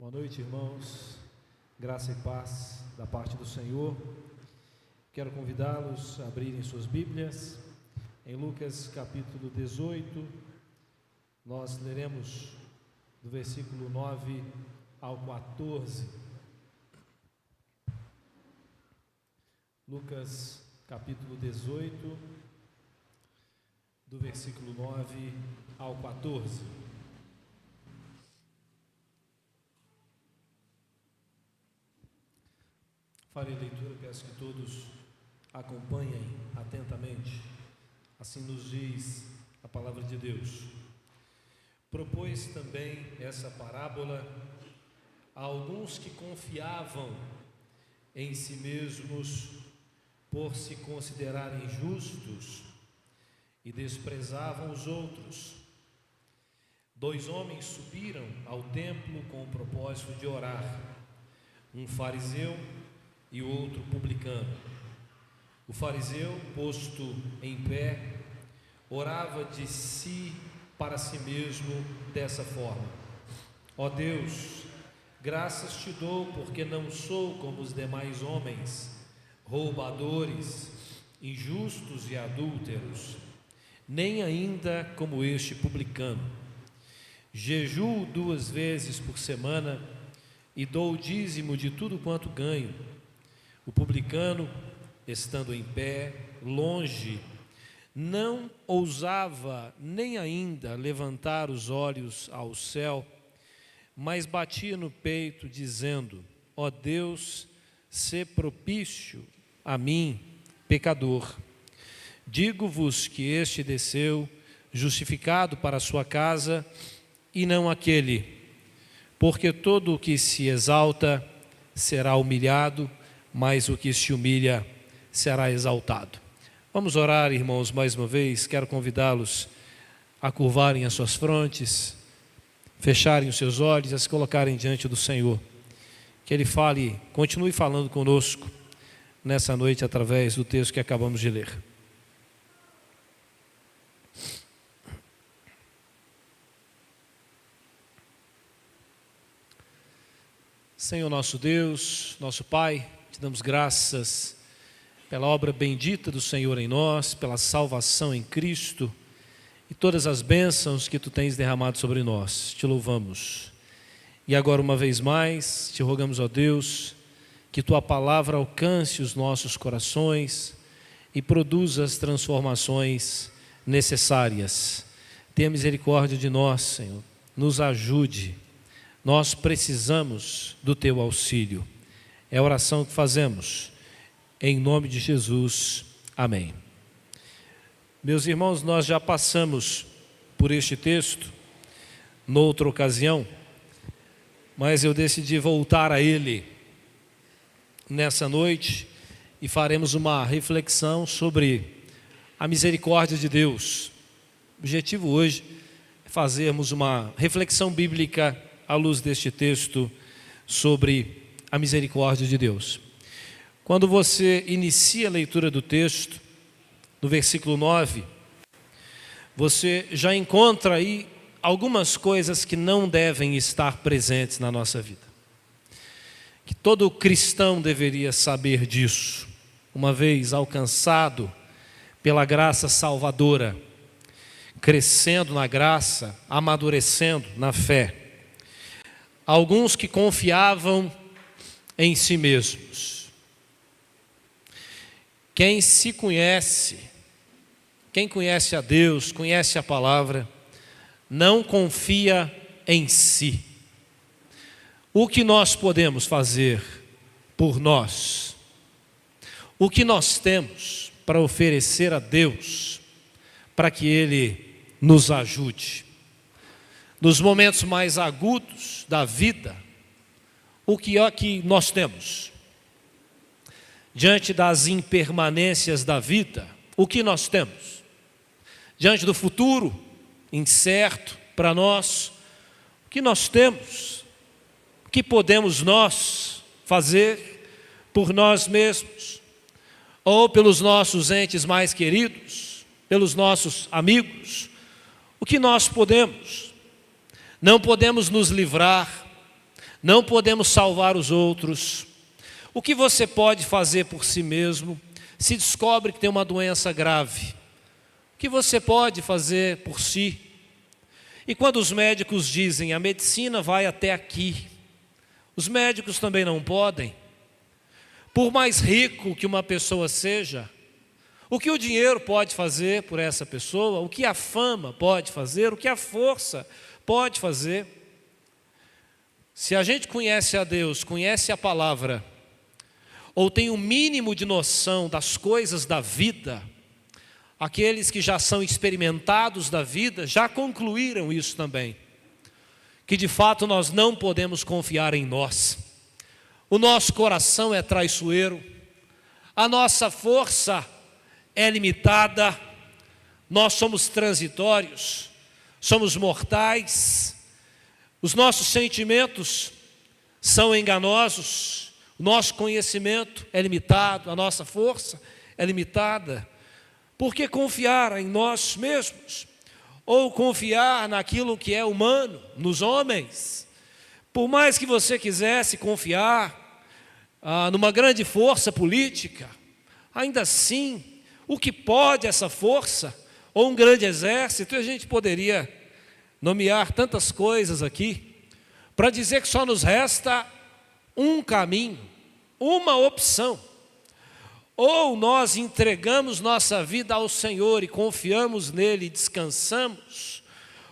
Boa noite, irmãos. Graça e paz da parte do Senhor. Quero convidá-los a abrirem suas Bíblias em Lucas capítulo 18. Nós leremos do versículo 9 ao 14. Lucas capítulo 18, do versículo 9 ao 14. Farei leitura, peço que todos acompanhem atentamente. Assim nos diz a palavra de Deus. Propôs também essa parábola a alguns que confiavam em si mesmos por se considerarem justos e desprezavam os outros. 2 homens subiram ao templo com o propósito de orar, um fariseu e o outro publicano. O fariseu, posto em pé, orava de si para si mesmo dessa forma: ó Deus, graças te dou porque não sou como os demais homens, roubadores, injustos e adúlteros, nem ainda como este publicano. Jejuo 2 vezes por semana e dou o dízimo de tudo quanto ganho. O publicano, estando em pé, longe, não ousava nem ainda levantar os olhos ao céu, mas batia no peito, dizendo: ó Deus, sê propício a mim, pecador. Digo-vos que este desceu justificado para a sua casa, e não aquele, porque todo o que se exalta será humilhado, mas o que se humilha será exaltado. Vamos orar, irmãos, mais uma vez. Quero convidá-los a curvarem as suas frontes, fecharem os seus olhos, a se colocarem diante do Senhor. Que Ele fale, continue falando conosco nessa noite através do texto que acabamos de ler. Senhor nosso Deus, nosso Pai, te damos graças pela obra bendita do Senhor em nós, pela salvação em Cristo e todas as bênçãos que Tu tens derramado sobre nós. Te louvamos. E agora, uma vez mais, te rogamos, ó Deus, que Tua palavra alcance os nossos corações e produza as transformações necessárias. Tenha misericórdia de nós, Senhor. Nos ajude. Nós precisamos do Teu auxílio. É a oração que fazemos, em nome de Jesus, amém. Meus irmãos, nós já passamos por este texto, noutra ocasião, mas eu decidi voltar a ele nessa noite e faremos uma reflexão sobre a misericórdia de Deus. O objetivo hoje é fazermos uma reflexão bíblica à luz deste texto sobre a misericórdia de Deus. Quando você inicia a leitura do texto, no versículo 9, você já encontra aí algumas coisas que não devem estar presentes na nossa vida, que todo cristão deveria saber disso, uma vez alcançado pela graça salvadora, crescendo na graça, amadurecendo na fé. Alguns que confiavam em si mesmos. Quem se conhece, quem conhece a Deus, conhece a palavra, não confia em si. O que nós podemos fazer por nós? O que nós temos para oferecer a Deus, para que Ele nos ajude? Nos momentos mais agudos da vida, o que é que nós temos? Diante das impermanências da vida, o que nós temos? Diante do futuro incerto para nós, o que nós temos? O que podemos nós fazer por nós mesmos? Ou pelos nossos entes mais queridos, pelos nossos amigos? O que nós podemos? Não podemos nos livrar não podemos salvar os outros. O que você pode fazer por si mesmo se descobre que tem uma doença grave? O que você pode fazer por si? E quando os médicos dizem, a medicina vai até aqui, os médicos também não podem. Por mais rico que uma pessoa seja, o que o dinheiro pode fazer por essa pessoa, o que a fama pode fazer, o que a força pode fazer. Se a gente conhece a Deus, conhece a palavra, ou tem um mínimo de noção das coisas da vida, aqueles que já são experimentados da vida, já concluíram isso também, que de fato nós não podemos confiar em nós. O nosso coração é traiçoeiro, a nossa força é limitada, nós somos transitórios, somos mortais, os nossos sentimentos são enganosos, o nosso conhecimento é limitado, a nossa força é limitada. Por que confiar em nós mesmos? Ou confiar naquilo que é humano, nos homens? Por mais que você quisesse confiar numa grande força política, ainda assim, o que pode essa força, ou um grande exército, a gente poderia nomear tantas coisas aqui, para dizer que só nos resta um caminho, uma opção. Ou nós entregamos nossa vida ao Senhor e confiamos nele e descansamos,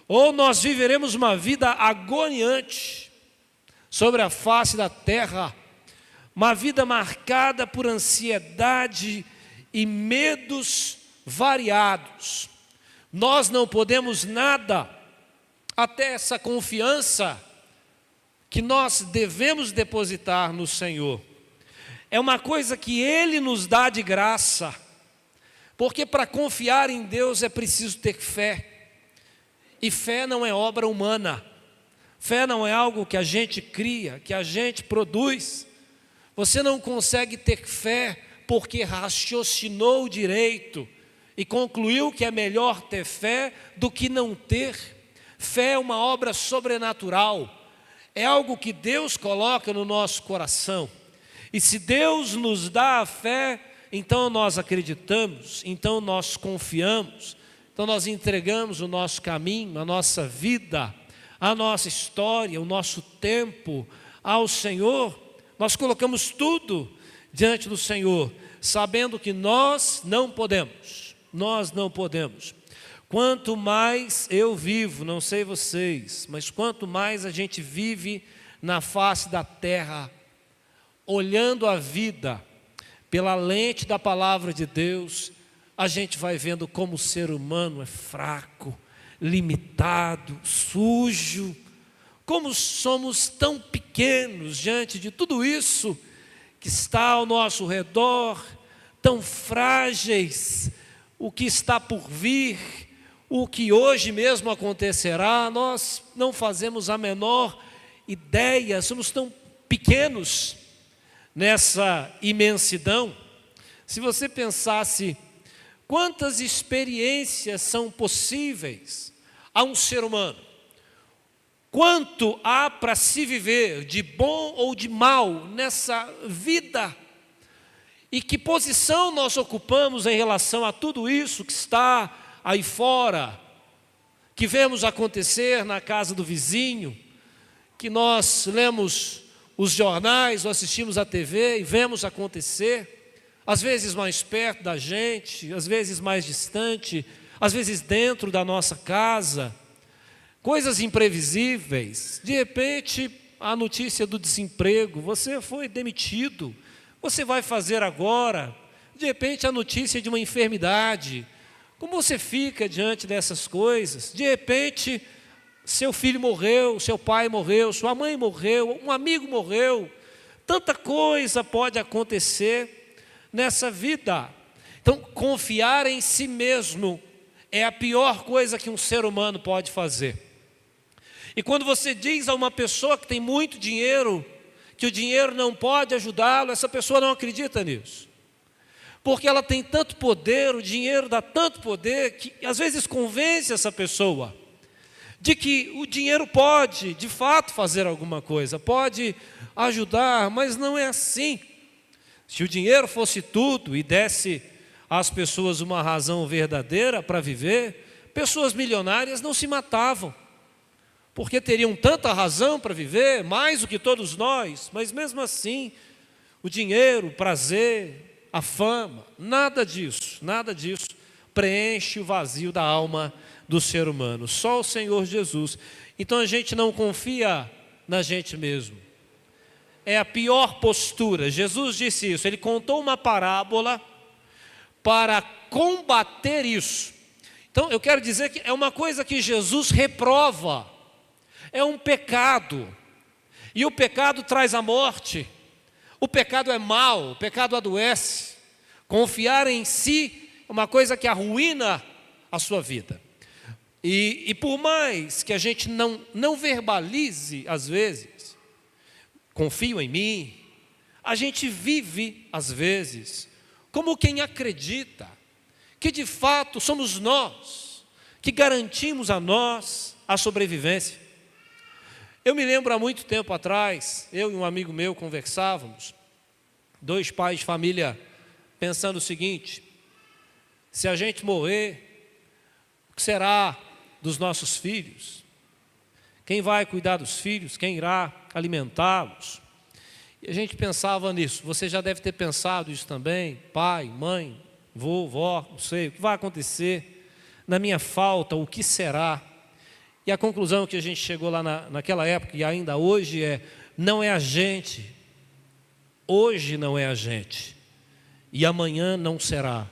ou nós viveremos uma vida agoniante sobre a face da terra, uma vida marcada por ansiedade e medos variados. Nós não podemos nada até essa confiança que nós devemos depositar no Senhor. É uma coisa que Ele nos dá de graça, porque para confiar em Deus é preciso ter fé, e fé não é obra humana, fé não é algo que a gente cria, que a gente produz. Você não consegue ter fé porque raciocinou direito e concluiu que é melhor ter fé do que não ter. Fé é uma obra sobrenatural, é algo que Deus coloca no nosso coração. E se Deus nos dá a fé, então nós acreditamos, então nós confiamos, então nós entregamos o nosso caminho, a nossa vida, a nossa história, o nosso tempo ao Senhor. Nós colocamos tudo diante do Senhor, sabendo que nós não podemos. Quanto mais eu vivo, não sei vocês, mas quanto mais a gente vive na face da terra, olhando a vida pela lente da palavra de Deus, a gente vai vendo como o ser humano é fraco, limitado, sujo, como somos tão pequenos diante de tudo isso que está ao nosso redor, tão frágeis, o que está por vir, o que hoje mesmo acontecerá, nós não fazemos a menor ideia, somos tão pequenos nessa imensidão. Se você pensasse quantas experiências são possíveis a um ser humano, quanto há para se viver de bom ou de mal nessa vida, e que posição nós ocupamos em relação a tudo isso que está aí fora, que vemos acontecer na casa do vizinho, que nós lemos os jornais ou assistimos à TV e vemos acontecer, às vezes mais perto da gente, às vezes mais distante, às vezes dentro da nossa casa, coisas imprevisíveis. De repente, a notícia do desemprego, você foi demitido, você vai fazer agora? De repente, a notícia de uma enfermidade. Como você fica diante dessas coisas? De repente, seu filho morreu, seu pai morreu, sua mãe morreu, um amigo morreu. Tanta coisa pode acontecer nessa vida. Então, confiar em si mesmo é a pior coisa que um ser humano pode fazer. E quando você diz a uma pessoa que tem muito dinheiro, que o dinheiro não pode ajudá-lo, essa pessoa não acredita nisso. Porque ela tem tanto poder, o dinheiro dá tanto poder, que às vezes convence essa pessoa de que o dinheiro pode, de fato, fazer alguma coisa, pode ajudar, mas não é assim. Se o dinheiro fosse tudo e desse às pessoas uma razão verdadeira para viver, pessoas milionárias não se matavam, porque teriam tanta razão para viver, mais do que todos nós, mas mesmo assim, o dinheiro, o prazer, a fama, nada disso preenche o vazio da alma do ser humano, só o Senhor Jesus. Então a gente não confia na gente mesmo, é a pior postura. Jesus disse isso, ele contou uma parábola para combater isso. Então eu quero dizer que é uma coisa que Jesus reprova, é um pecado, e o pecado traz a morte, o pecado é mau, o pecado adoece. Confiar em si é uma coisa que arruína a sua vida. E por mais que a gente não verbalize, às vezes, confio em mim, a gente vive, às vezes, como quem acredita que de fato somos nós que garantimos a nós a sobrevivência. Eu me lembro há muito tempo atrás, eu e um amigo meu conversávamos, dois pais de família, pensando o seguinte: se a gente morrer, o que será dos nossos filhos? Quem vai cuidar dos filhos? Quem irá alimentá-los? E a gente pensava nisso. Você já deve ter pensado isso também, pai, mãe, vô, vó, não sei, o que vai acontecer na minha falta, o que será? E a conclusão que a gente chegou lá naquela época, e ainda hoje não é a gente, hoje não é a gente, e amanhã não será.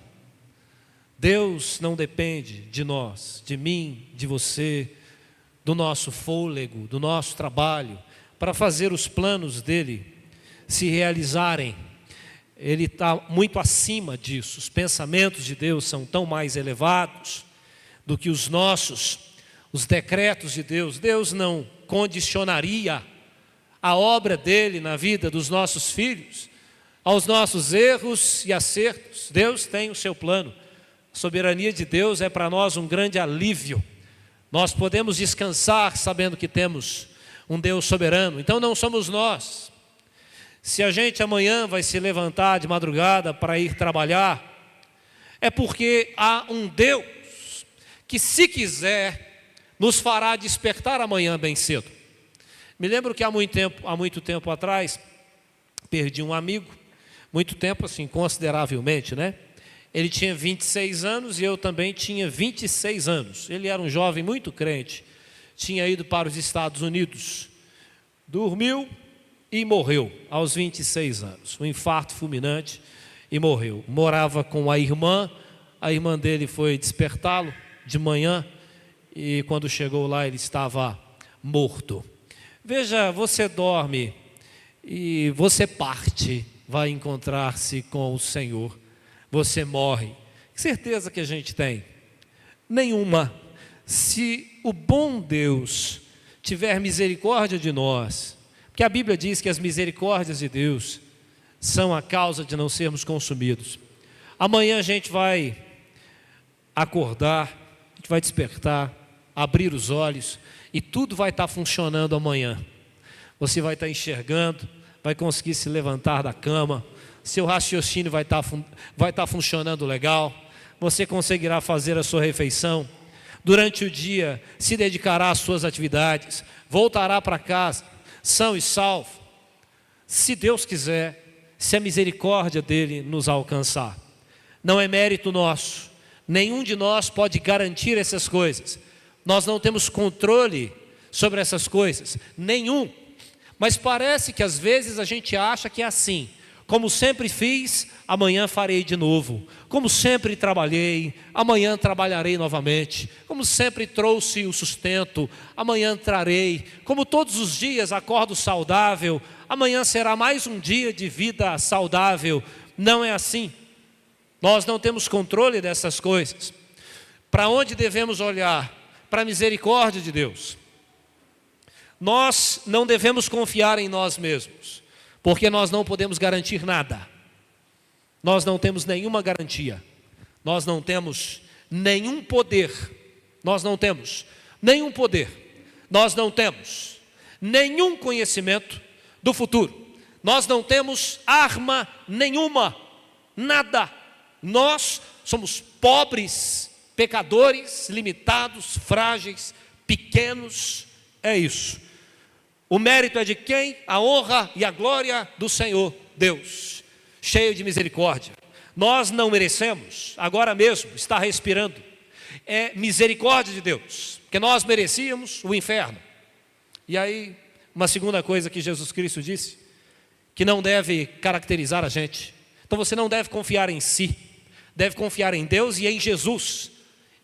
Deus não depende de nós, de mim, de você, do nosso fôlego, do nosso trabalho, para fazer os planos dele se realizarem. Ele está muito acima disso. Os pensamentos de Deus são tão mais elevados do que os nossos, os decretos de Deus. Deus não condicionaria a obra dele na vida dos nossos filhos aos nossos erros e acertos. Deus tem o seu plano. A soberania de Deus é para nós um grande alívio. Nós podemos descansar sabendo que temos um Deus soberano. Então não somos nós. Se a gente amanhã vai se levantar de madrugada para ir trabalhar, é porque há um Deus que, se quiser, nos fará despertar amanhã bem cedo. Me lembro que há muito tempo atrás, perdi um amigo, muito tempo assim, consideravelmente, né? Ele tinha 26 anos e eu também tinha 26 anos. Ele era um jovem muito crente, tinha ido para os Estados Unidos, dormiu e morreu aos 26 anos. Um infarto fulminante e morreu. Morava com a irmã dele foi despertá-lo de manhã e quando chegou lá ele estava morto. Veja, você dorme e você parte, vai encontrar-se com o Senhor. Você morre. Que certeza que a gente tem? Nenhuma. Se o bom Deus tiver misericórdia de nós, porque a Bíblia diz que as misericórdias de Deus são a causa de não sermos consumidos. Amanhã a gente vai acordar, a gente vai despertar, abrir os olhos e tudo vai estar funcionando amanhã. Você vai estar enxergando, vai conseguir se levantar da cama, seu raciocínio vai estar funcionando legal, você conseguirá fazer a sua refeição, durante o dia se dedicará às suas atividades, voltará para casa, são e salvo, se Deus quiser, se a misericórdia dele nos alcançar. Não é mérito nosso, nenhum de nós pode garantir essas coisas, nós não temos controle sobre essas coisas, nenhum, mas parece que às vezes a gente acha que é assim: como sempre fiz, amanhã farei de novo. Como sempre trabalhei, amanhã trabalharei novamente. Como sempre trouxe o sustento, amanhã trarei. Como todos os dias acordo saudável, amanhã será mais um dia de vida saudável. Não é assim. Nós não temos controle dessas coisas. Para onde devemos olhar? Para a misericórdia de Deus. Nós não devemos confiar em nós mesmos, porque nós não podemos garantir nada. Nós não temos nenhuma garantia. Nós não temos nenhum poder. Nós não temos nenhum poder nós não temos nenhum conhecimento do futuro. Nós não temos arma nenhuma, nada. Nós somos pobres, pecadores, limitados, frágeis, pequenos. É isso. O mérito é de quem? A honra e a glória do Senhor Deus, cheio de misericórdia. Nós não merecemos, agora mesmo está respirando. É misericórdia de Deus, porque nós merecíamos o inferno. E aí, uma segunda coisa que Jesus Cristo disse, que não deve caracterizar a gente. Então você não deve confiar em si, deve confiar em Deus e em Jesus,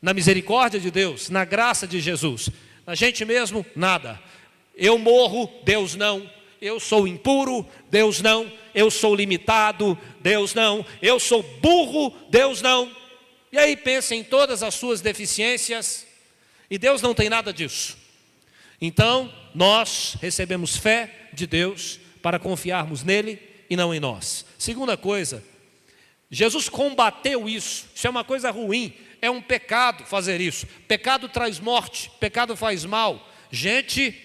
na misericórdia de Deus, na graça de Jesus. A gente mesmo, nada. Eu morro, Deus não. Eu sou impuro, Deus não. Eu sou limitado, Deus não. Eu sou burro, Deus não. E aí pensa em todas as suas deficiências, e Deus não tem nada disso. Então, nós recebemos fé de Deus para confiarmos nele e não em nós. Segunda coisa, Jesus combateu isso. Isso é uma coisa ruim, é um pecado fazer isso. Pecado traz morte, pecado faz mal. Gente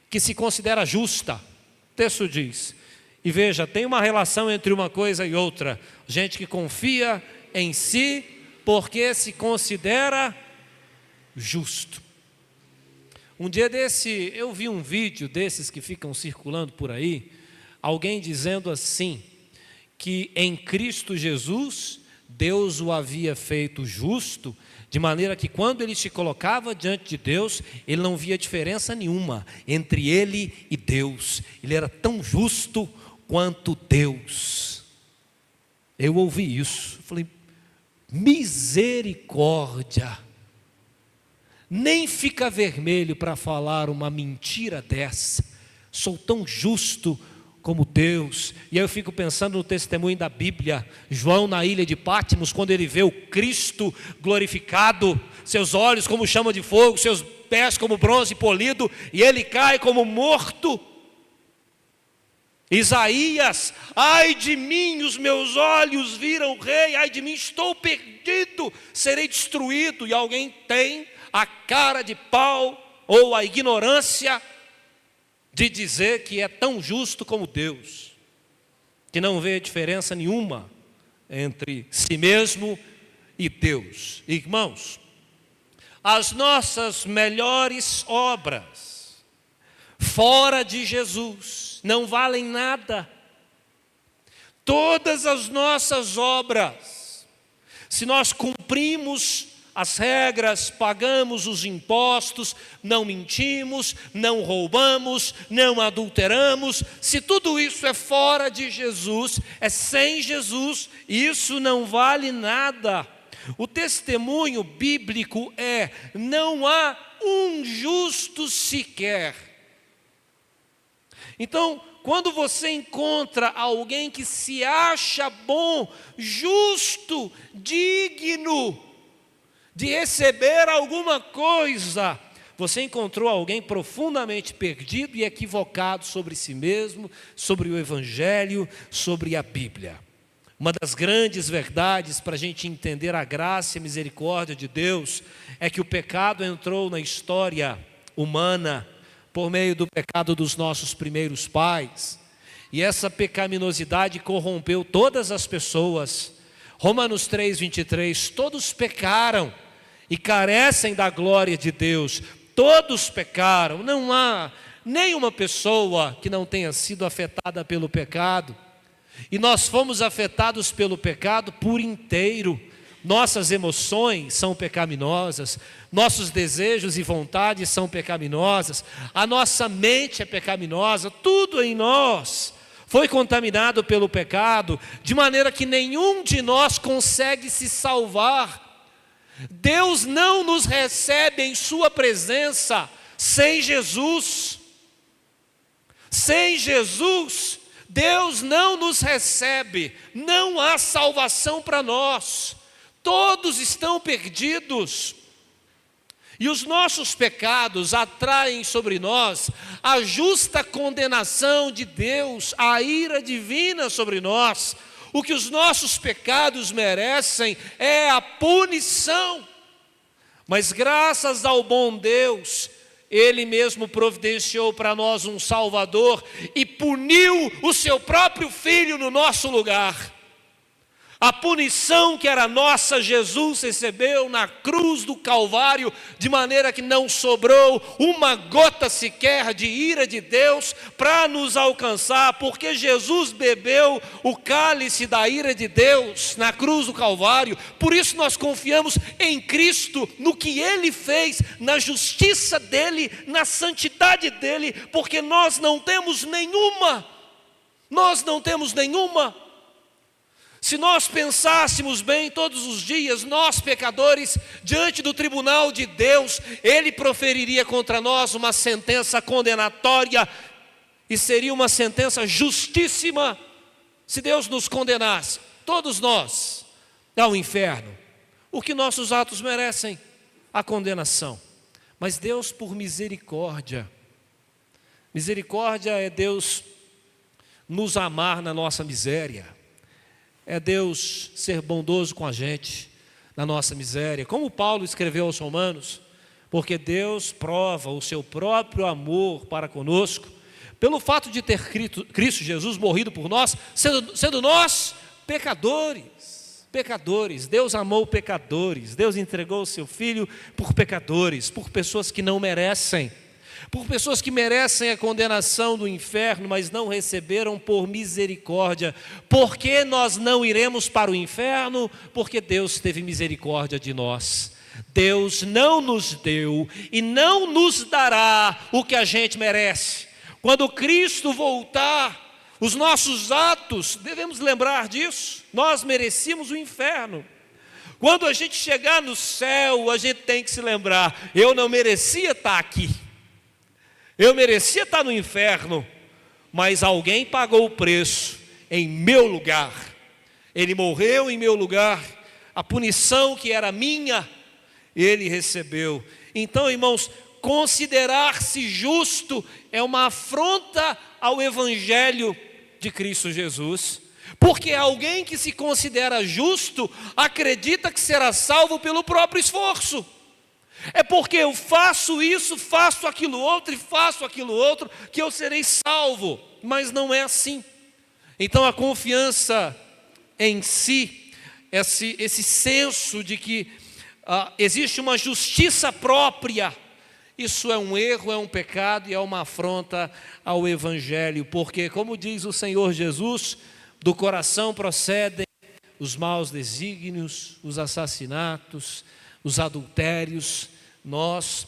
que se considera justa, o texto diz. E veja, tem uma relação entre uma coisa e outra. Gente que confia em si porque se considera justo. Um dia desse, eu vi um vídeo desses que ficam circulando por aí, alguém dizendo assim, que em Cristo Jesus, Deus o havia feito justo, de maneira que quando ele se colocava diante de Deus, ele não via diferença nenhuma entre ele e Deus. Ele era tão justo quanto Deus. Eu ouvi isso, falei, misericórdia. Nem fica vermelho para falar uma mentira dessa. Sou tão justo como Deus. E aí eu fico pensando no testemunho da Bíblia, João na ilha de Patmos, quando ele vê o Cristo glorificado, seus olhos como chama de fogo, seus pés como bronze polido, e ele cai como morto. Isaías, ai de mim, os meus olhos viram o rei, ai de mim, estou perdido, serei destruído. E alguém tem a cara de pau ou a ignorância de dizer que é tão justo como Deus, que não vê diferença nenhuma entre si mesmo e Deus. Irmãos, as nossas melhores obras fora de Jesus não valem nada. Todas as nossas obras, se nós cumprimos as regras, pagamos os impostos, não mentimos, não roubamos, não adulteramos, se tudo isso é fora de Jesus, é sem Jesus, isso não vale nada. O testemunho bíblico é: não há um justo sequer. Então, quando você encontra alguém que se acha bom, justo, digno de receber alguma coisa, você encontrou alguém profundamente perdido e equivocado sobre si mesmo, sobre o Evangelho, sobre a Bíblia. Uma das grandes verdades para a gente entender a graça e a misericórdia de Deus é que o pecado entrou na história humana por meio do pecado dos nossos primeiros pais, e essa pecaminosidade corrompeu todas as pessoas. Romanos 3:23, todos pecaram e carecem da glória de Deus. Todos pecaram, não há nenhuma pessoa que não tenha sido afetada pelo pecado. E nós fomos afetados pelo pecado por inteiro. Nossas emoções são pecaminosas, nossos desejos e vontades são pecaminosas, a nossa mente é pecaminosa, tudo em nós foi contaminado pelo pecado, de maneira que nenhum de nós consegue se salvar. Deus não nos recebe em sua presença sem Jesus. Sem Jesus, Deus não nos recebe, não há salvação para nós. Todos estão perdidos. E os nossos pecados atraem sobre nós a justa condenação de Deus, a ira divina sobre nós. O que os nossos pecados merecem é a punição. Mas graças ao bom Deus, Ele mesmo providenciou para nós um Salvador e puniu o seu próprio Filho no nosso lugar. A punição que era nossa, Jesus recebeu na cruz do Calvário, de maneira que não sobrou uma gota sequer de ira de Deus para nos alcançar, porque Jesus bebeu o cálice da ira de Deus na cruz do Calvário. Por isso nós confiamos em Cristo, no que Ele fez, na justiça dEle, na santidade dEle, porque nós não temos nenhuma. Se nós pensássemos bem todos os dias, nós pecadores, diante do tribunal de Deus, Ele proferiria contra nós uma sentença condenatória, e seria uma sentença justíssima, se Deus nos condenasse, todos nós, ao inferno. O que nossos atos merecem? A condenação. Mas Deus, por misericórdia é Deus nos amar na nossa miséria. É Deus ser bondoso com a gente na nossa miséria. Como Paulo escreveu aos Romanos, porque Deus prova o seu próprio amor para conosco, pelo fato de ter Cristo Jesus morrido por nós, sendo nós pecadores. Deus amou pecadores, Deus entregou o seu Filho por pecadores, por pessoas que não merecem. Por pessoas que merecem a condenação do inferno, mas não receberam por misericórdia. Por que nós não iremos para o inferno? Porque Deus teve misericórdia de nós. Deus não nos deu e não nos dará o que a gente merece. Quando Cristo voltar, os nossos atos, devemos lembrar disso, nós merecíamos o inferno. Quando a gente chegar no céu, a gente tem que se lembrar, eu não merecia estar aqui. Eu merecia estar no inferno, mas alguém pagou o preço em meu lugar. Ele morreu em meu lugar. A punição que era minha, Ele recebeu. Então, irmãos, considerar-se justo é uma afronta ao Evangelho de Cristo Jesus. Porque alguém que se considera justo, acredita que será salvo pelo próprio esforço. É porque eu faço isso, faço aquilo outro e faço aquilo outro, que eu serei salvo. Mas não é assim. Então a confiança em si, esse senso de que existe uma justiça própria, isso é um erro, é um pecado e é uma afronta ao Evangelho. Porque, como diz o Senhor Jesus, do coração procedem os maus desígnios, os assassinatos, os adultérios. Nós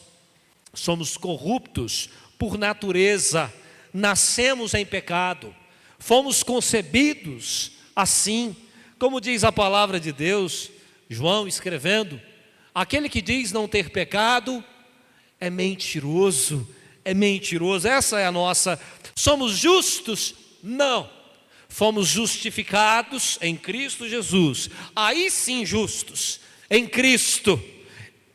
somos corruptos por natureza, nascemos em pecado, fomos concebidos assim, como diz a palavra de Deus, João escrevendo, aquele que diz não ter pecado é mentiroso, essa é a nossa, somos justos? Não, fomos justificados em Cristo Jesus, aí sim justos, em Cristo,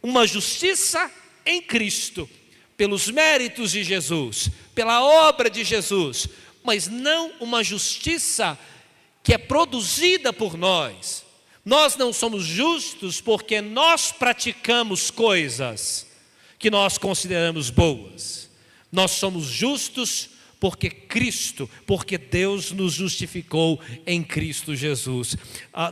uma justiça em Cristo, pelos méritos de Jesus, pela obra de Jesus, mas não uma justiça que é produzida por nós. Nós não somos justos porque nós praticamos coisas que nós consideramos boas. Nós somos justos porque Deus nos justificou em Cristo Jesus.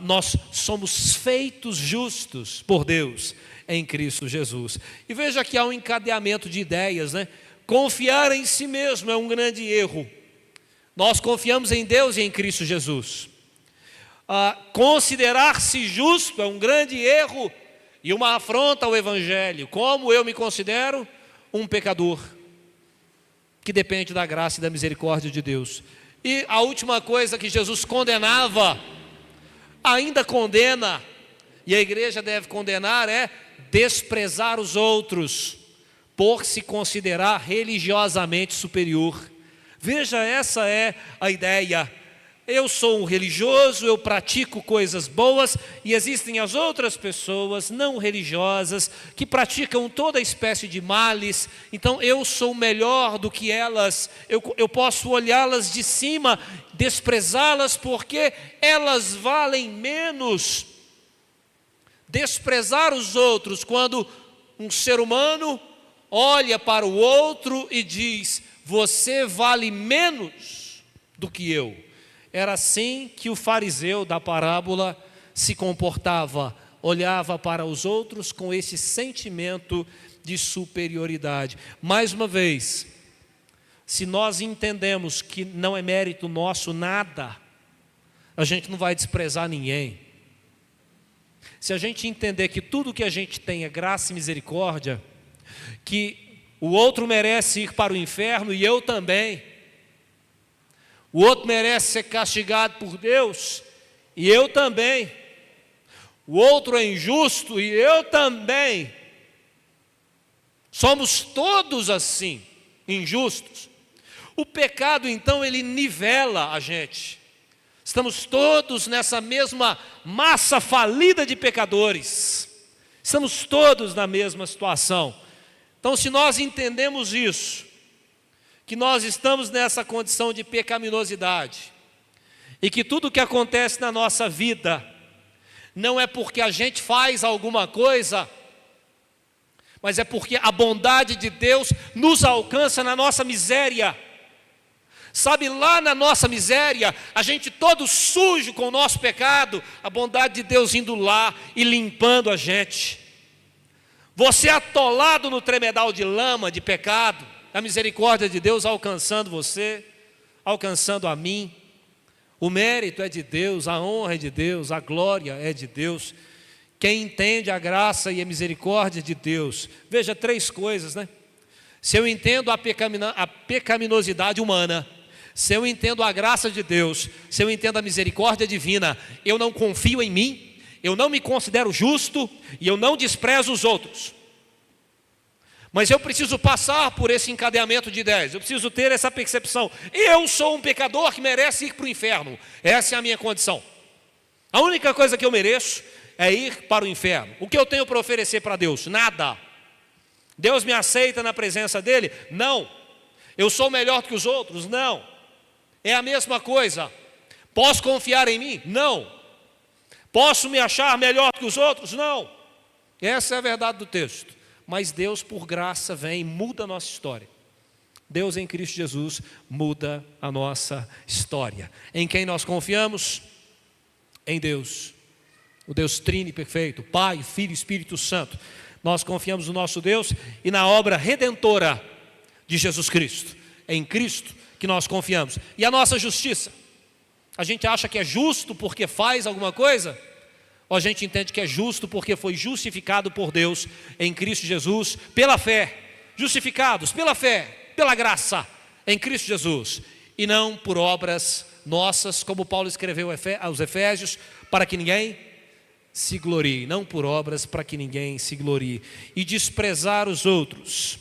Nós somos feitos justos por Deus em Cristo Jesus. E veja que há um encadeamento de ideias, né? Confiar em si mesmo é um grande erro. Nós confiamos em Deus e em Cristo Jesus. Considerar-se justo é um grande erro e uma afronta ao Evangelho. Como eu me considero? Um pecador que depende da graça e da misericórdia de Deus. E a última coisa que Jesus condenava, ainda condena, e a igreja deve condenar, é desprezar os outros, por se considerar religiosamente superior. Veja, essa é a ideia. Eu sou um religioso, eu pratico coisas boas, e existem as outras pessoas não religiosas que praticam toda espécie de males. Então eu sou melhor do que elas, eu posso olhá-las de cima, desprezá-las porque elas valem menos. Desprezar os outros quando um ser humano olha para o outro e diz: você vale menos do que eu. Era assim que o fariseu da parábola se comportava, olhava para os outros com esse sentimento de superioridade. Mais uma vez, se nós entendemos que não é mérito nosso nada, a gente não vai desprezar ninguém. Se a gente entender que tudo que a gente tem é graça e misericórdia, que o outro merece ir para o inferno e eu também, o outro merece ser castigado por Deus e eu também, o outro é injusto e eu também, somos todos assim, injustos. O pecado então ele nivela a gente. Estamos todos nessa mesma massa falida de pecadores. Estamos todos na mesma situação. Então, se nós entendemos isso, que nós estamos nessa condição de pecaminosidade, e que tudo que acontece na nossa vida não é porque a gente faz alguma coisa, mas é porque a bondade de Deus nos alcança na nossa miséria. Sabe, lá na nossa miséria, a gente todo sujo com o nosso pecado, a bondade de Deus indo lá e limpando a gente. Você atolado no tremedal de lama, de pecado, a misericórdia de Deus alcançando você, alcançando a mim. O mérito é de Deus, a honra é de Deus, a glória é de Deus. Quem entende a graça e a misericórdia de Deus, veja 3 coisas, né? Se eu entendo a pecaminosidade humana, se eu entendo a graça de Deus, se eu entendo a misericórdia divina, eu não confio em mim, eu não me considero justo e eu não desprezo os outros. Mas eu preciso passar por esse encadeamento de ideias, eu preciso ter essa percepção. Eu sou um pecador que merece ir para o inferno, essa é a minha condição. A única coisa que eu mereço é ir para o inferno. O que eu tenho para oferecer para Deus? Nada. Deus me aceita na presença dEle? Não. Eu sou melhor do que os outros? Não. É a mesma coisa. Posso confiar em mim? Não. Posso me achar melhor do que os outros? Não. Essa é a verdade do texto. Mas Deus, por graça, vem e muda a nossa história. Deus em Cristo Jesus muda a nossa história. Em quem nós confiamos? Em Deus. O Deus trino e perfeito, Pai, Filho e Espírito Santo. Nós confiamos no nosso Deus e na obra redentora de Jesus Cristo. É em Cristo que nós confiamos. E a nossa justiça? A gente acha que é justo porque faz alguma coisa? Ou a gente entende que é justo porque foi justificado por Deus em Cristo Jesus pela fé? Justificados pela fé, pela graça em Cristo Jesus. E não por obras nossas, como Paulo escreveu aos Efésios, para que ninguém se glorie. Não por obras para que ninguém se glorie. E desprezar os outros.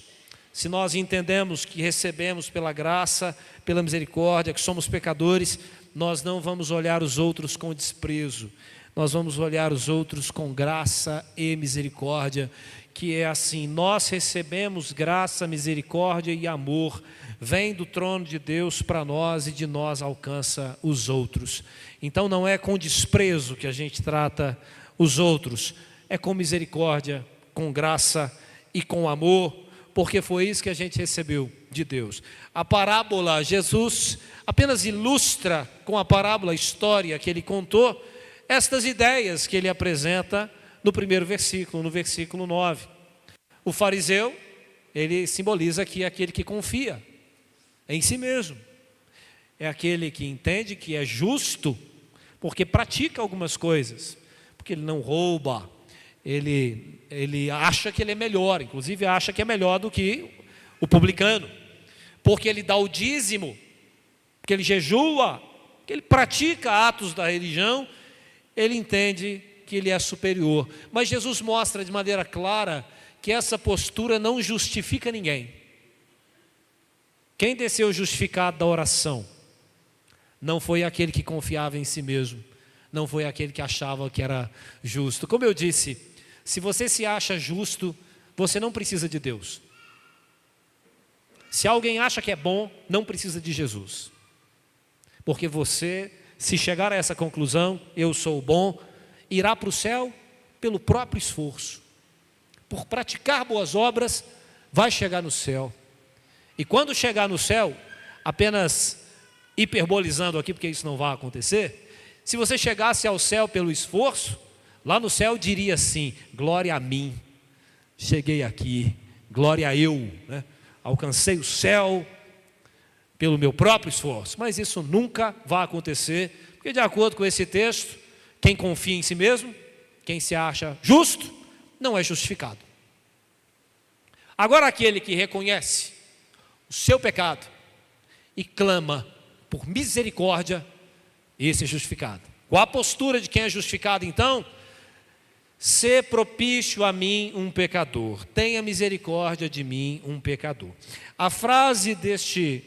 Se nós entendemos que recebemos pela graça, pela misericórdia, que somos pecadores, nós não vamos olhar os outros com desprezo. Nós vamos olhar os outros com graça e misericórdia, que é assim, nós recebemos graça, misericórdia e amor, vem do trono de Deus para nós e de nós alcança os outros. Então não é com desprezo que a gente trata os outros, é com misericórdia, com graça e com amor, porque foi isso que a gente recebeu de Deus. A parábola, Jesus apenas ilustra com a parábola a história que ele contou, estas ideias que ele apresenta no primeiro versículo, no versículo 9. O fariseu, ele simboliza aqui aquele que confia em si mesmo. É aquele que entende que é justo, porque pratica algumas coisas, porque ele não rouba, ele acha que ele é melhor, inclusive acha que é melhor do que o publicano, porque ele dá o dízimo, porque ele jejua, que ele pratica atos da religião, ele entende que ele é superior. Mas Jesus mostra de maneira clara que essa postura não justifica ninguém. Quem desceu justificado da oração não foi aquele que confiava em si mesmo, não foi aquele que achava que era justo. Como eu disse, se você se acha justo, você não precisa de Deus. Se alguém acha que é bom, não precisa de Jesus. Porque você, se chegar a essa conclusão, eu sou bom, irá para o céu pelo próprio esforço. Por praticar boas obras, vai chegar no céu. E quando chegar no céu, apenas hiperbolizando aqui, porque isso não vai acontecer, se você chegasse ao céu pelo esforço, lá no céu diria assim: glória a mim, cheguei aqui, glória a eu, né? Alcancei o céu pelo meu próprio esforço. Mas isso nunca vai acontecer, porque de acordo com esse texto, quem confia em si mesmo, quem se acha justo, não é justificado. Agora aquele que reconhece o seu pecado e clama por misericórdia, esse é justificado. Qual a postura de quem é justificado então? Sê propício a mim, um pecador, tenha misericórdia de mim, um pecador. A frase deste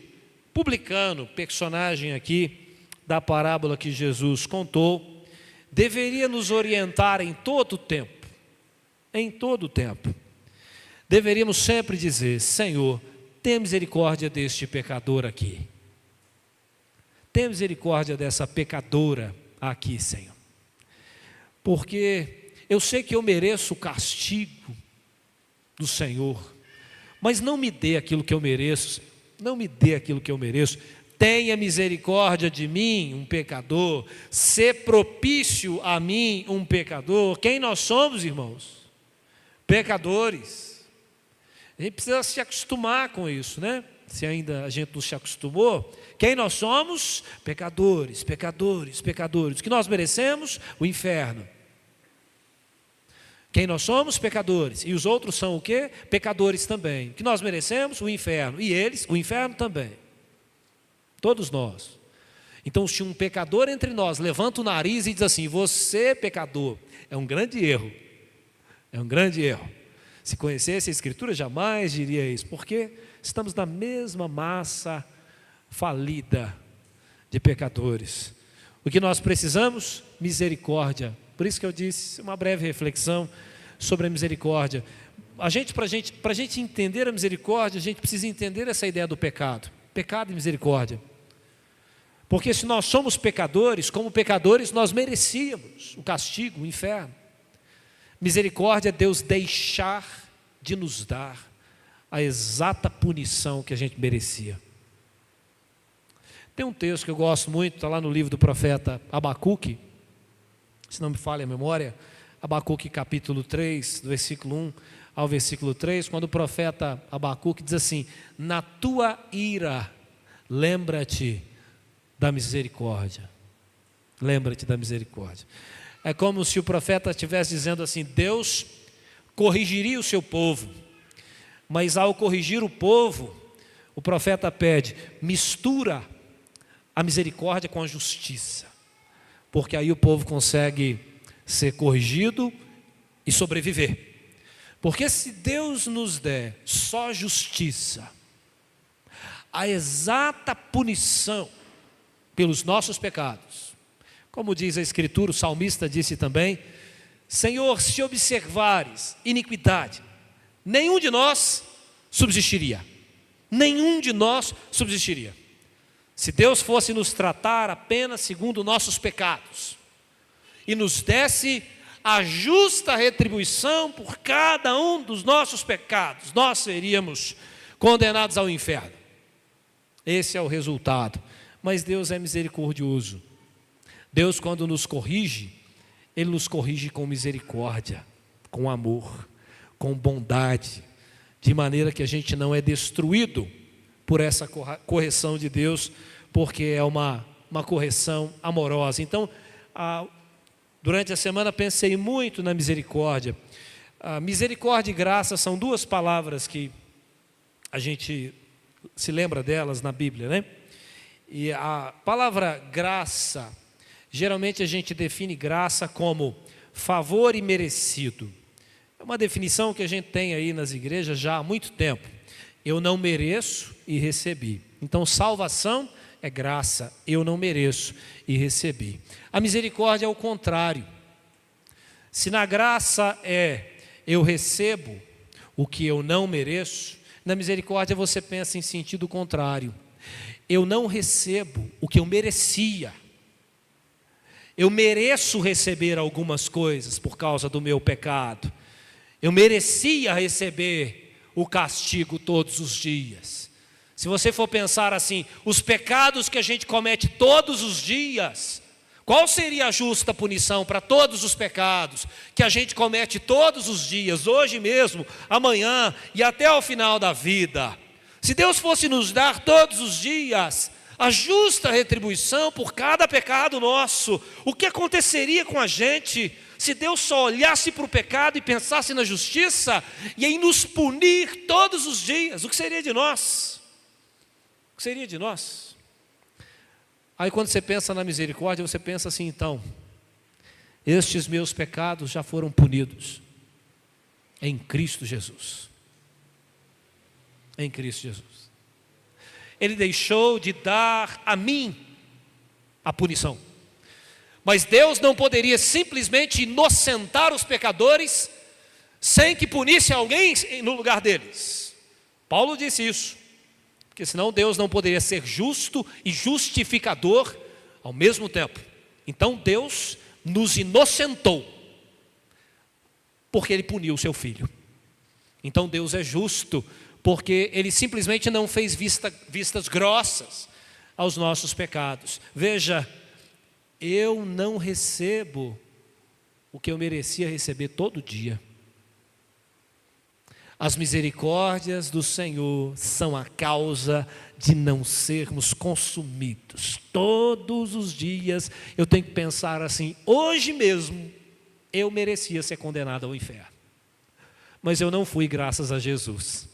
publicano, personagem aqui da parábola que Jesus contou, deveria nos orientar em todo o tempo. Em todo o tempo. Deveríamos sempre dizer: Senhor, tenha misericórdia deste pecador aqui. Tenha misericórdia dessa pecadora aqui, Senhor. Porque eu sei que eu mereço o castigo do Senhor, mas não me dê aquilo que eu mereço, não me dê aquilo que eu mereço. Tenha misericórdia de mim, um pecador, sê propício a mim, um pecador. Quem nós somos, irmãos? Pecadores. A gente precisa se acostumar com isso, né? Se ainda a gente não se acostumou. Quem nós somos? Pecadores, pecadores, pecadores. O que nós merecemos? O inferno. Quem nós somos? Pecadores. E os outros são o quê? Pecadores também. O que nós merecemos? O inferno. E eles? O inferno também. Todos nós. Então, se um pecador entre nós levanta o nariz e diz assim: você pecador, é um grande erro. É um grande erro. Se conhecesse a Escritura, jamais diria isso. Porque estamos na mesma massa falida de pecadores. O que nós precisamos? Misericórdia. Por isso que eu disse uma breve reflexão sobre a misericórdia. Para a gente entender a misericórdia, a gente precisa entender essa ideia do pecado. Pecado e misericórdia. Porque se nós somos pecadores, como pecadores nós merecíamos o castigo, o inferno. Misericórdia é Deus deixar de nos dar a exata punição que a gente merecia. Tem um texto que eu gosto muito, está lá no livro do profeta Abacuque, se não me falha a memória, Abacuque capítulo 3, do versículo 1 ao versículo 3, quando o profeta Abacuque diz assim: na tua ira, lembra-te da misericórdia. Lembra-te da misericórdia. É como se o profeta estivesse dizendo assim: Deus corrigiria o seu povo, mas ao corrigir o povo, o profeta pede: mistura a misericórdia com a justiça, porque aí o povo consegue ser corrigido e sobreviver. Porque se Deus nos der só justiça, a exata punição pelos nossos pecados, como diz a Escritura, o salmista disse também: Senhor, se observares iniquidade, nenhum de nós subsistiria. Nenhum de nós subsistiria. Se Deus fosse nos tratar apenas segundo nossos pecados e nos desse a justa retribuição por cada um dos nossos pecados, nós seríamos condenados ao inferno. Esse é o resultado. Mas Deus é misericordioso. Deus, quando nos corrige, Ele nos corrige com misericórdia, com amor, com bondade, de maneira que a gente não é destruído por essa correção de Deus, porque é uma correção amorosa. Então, durante a semana pensei muito na misericórdia. Misericórdia e graça são duas palavras que a gente se lembra delas na Bíblia, né? E a palavra graça, geralmente a gente define graça como favor imerecido. É uma definição que a gente tem aí nas igrejas já há muito tempo. Eu não mereço e recebi. Então, salvação é graça, eu não mereço e recebi. A misericórdia é o contrário. Se na graça eu recebo o que eu não mereço, na misericórdia você pensa em sentido contrário. Eu não recebo o que eu merecia. Eu mereço receber algumas coisas por causa do meu pecado. Eu merecia receber o castigo todos os dias. Se você for pensar assim, os pecados que a gente comete todos os dias, qual seria a justa punição para todos os pecados que a gente comete todos os dias, hoje mesmo, amanhã e até ao final da vida? Se Deus fosse nos dar todos os dias a justa retribuição por cada pecado nosso, o que aconteceria com a gente se Deus só olhasse para o pecado e pensasse na justiça e em nos punir todos os dias? O que seria de nós? O que seria de nós? Aí quando você pensa na misericórdia, você pensa assim, então, estes meus pecados já foram punidos em Cristo Jesus. Em Cristo Jesus. Ele deixou de dar a mim a punição. Mas Deus não poderia simplesmente inocentar os pecadores sem que punisse alguém no lugar deles. Paulo disse isso, porque senão Deus não poderia ser justo e justificador ao mesmo tempo. Então Deus nos inocentou, porque Ele puniu o seu Filho. Então Deus é justo, porque Ele simplesmente não fez vistas grossas aos nossos pecados. Veja, eu não recebo o que eu merecia receber todo dia. As misericórdias do Senhor são a causa de não sermos consumidos. Todos os dias eu tenho que pensar assim, hoje mesmo eu merecia ser condenado ao inferno. Mas eu não fui, graças a Jesus.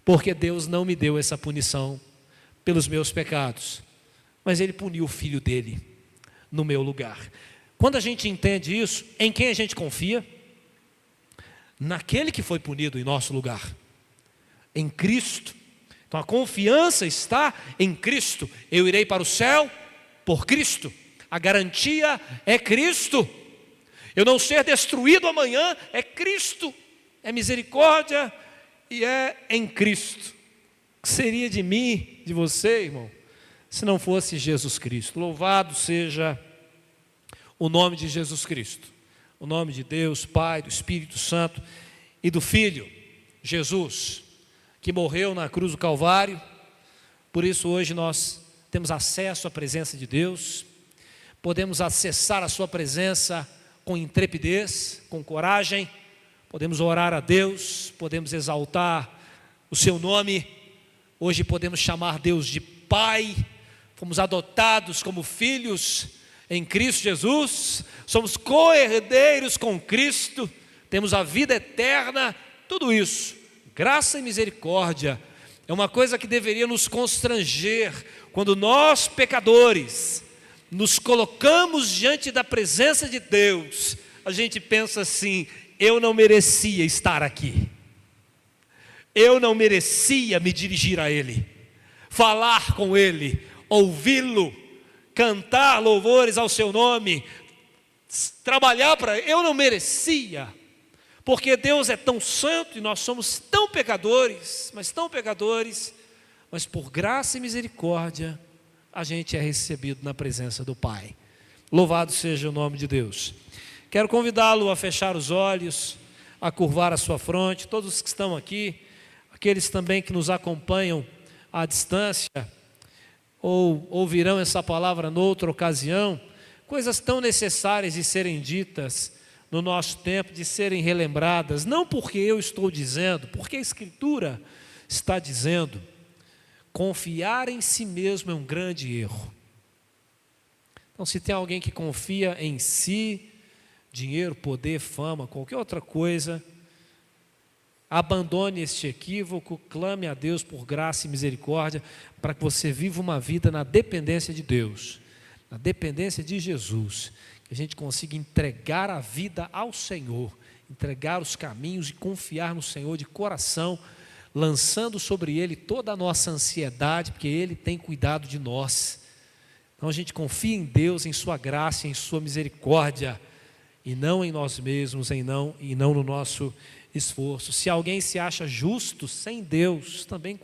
Porque Deus não me deu essa punição pelos meus pecados, mas Ele puniu o Filho dEle no meu lugar. Quando a gente entende isso, em quem a gente confia? Naquele que foi punido em nosso lugar, em Cristo. Então a confiança está em Cristo. Eu irei para o céu por Cristo. A garantia é Cristo. Eu não ser destruído amanhã é Cristo. É misericórdia e é em Cristo. O que seria de mim, de você, irmão, se não fosse Jesus Cristo? Louvado seja o nome de Jesus Cristo, o nome de Deus, Pai, do Espírito Santo e do Filho, Jesus, que morreu na cruz do Calvário. Por isso hoje nós temos acesso à presença de Deus, podemos acessar a sua presença com intrepidez, com coragem, podemos orar a Deus, podemos exaltar o seu nome. Hoje podemos chamar Deus de Pai, fomos adotados como filhos em Cristo Jesus, somos co-herdeiros com Cristo, temos a vida eterna. Tudo isso, graça e misericórdia, é uma coisa que deveria nos constranger quando nós, pecadores, nos colocamos diante da presença de Deus. A gente pensa assim, eu não merecia estar aqui, eu não merecia me dirigir a Ele, falar com Ele, ouvi-lo, cantar louvores ao seu nome, trabalhar para Ele. Eu não merecia, porque Deus é tão santo e nós somos tão pecadores, mas por graça e misericórdia a gente é recebido na presença do Pai. Louvado seja o nome de Deus. Quero convidá-lo a fechar os olhos, a curvar a sua fronte. Todos os que estão aqui, aqueles também que nos acompanham à distância, ou ouvirão essa palavra noutra ocasião, coisas tão necessárias de serem ditas no nosso tempo, de serem relembradas, não porque eu estou dizendo, porque a Escritura está dizendo. Confiar em si mesmo é um grande erro. Então, se tem alguém que confia em si, dinheiro, poder, fama, qualquer outra coisa, abandone este equívoco, clame a Deus por graça e misericórdia, para que você viva uma vida na dependência de Deus, na dependência de Jesus, que a gente consiga entregar a vida ao Senhor, entregar os caminhos e confiar no Senhor de coração, lançando sobre Ele toda a nossa ansiedade, porque Ele tem cuidado de nós. Então a gente confia em Deus, em sua graça, em sua misericórdia, e não em nós mesmos, e não no nosso esforço. Se alguém se acha justo sem Deus, também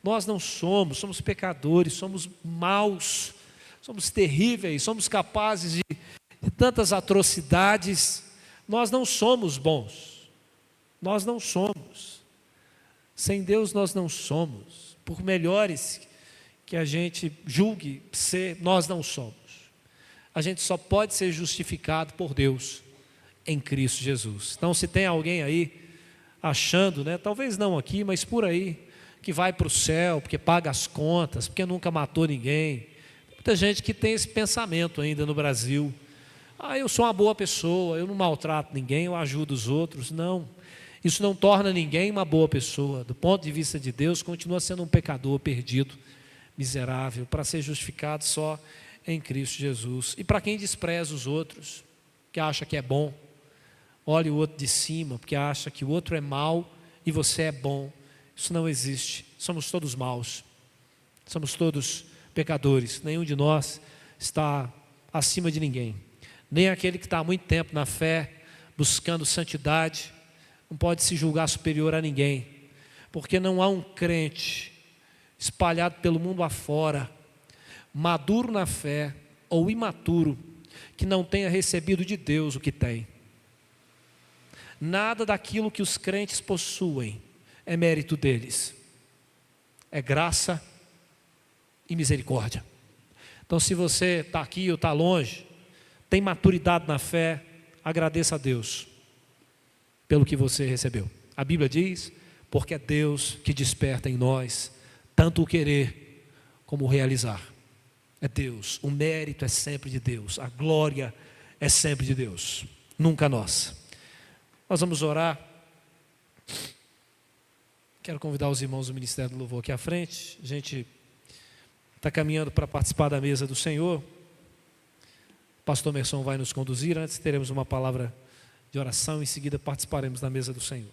nós não somos pecadores, somos maus, somos terríveis, somos capazes de tantas atrocidades. Nós não somos bons, nós não somos. Sem Deus nós não somos. Por melhores que a gente julgue ser, nós não somos. A gente só pode ser justificado por Deus em Cristo Jesus. Então, se tem alguém aí achando, né, talvez não aqui, mas por aí, que vai para o céu porque paga as contas, porque nunca matou ninguém. Muita gente que tem esse pensamento ainda no Brasil. Eu sou uma boa pessoa, eu não maltrato ninguém, eu ajudo os outros. Não, isso não torna ninguém uma boa pessoa. Do ponto de vista de Deus, continua sendo um pecador perdido, miserável, para ser justificado só em Cristo Jesus. E para quem despreza os outros, que acha que é bom, olhe o outro de cima, porque acha que o outro é mau e você é bom. Isso não existe. Somos todos maus. Somos todos pecadores. Nenhum de nós está acima de ninguém. Nem aquele que está há muito tempo na fé, buscando santidade, não pode se julgar superior a ninguém. Porque não há um crente espalhado pelo mundo afora, maduro na fé ou imaturo, que não tenha recebido de Deus o que tem. Nada daquilo que os crentes possuem é mérito deles. É graça e misericórdia. Então, se você está aqui ou está longe, tem maturidade na fé, agradeça a Deus pelo que você recebeu. A Bíblia diz, porque é Deus que desperta em nós tanto o querer como o realizar. É Deus, o mérito é sempre de Deus, a glória é sempre de Deus, nunca nossa. Nós vamos orar. Quero convidar os irmãos do Ministério do Louvor aqui à frente. A gente está caminhando para participar da mesa do Senhor. O pastor Merson vai nos conduzir. Antes teremos uma palavra de oração, em seguida participaremos da mesa do Senhor.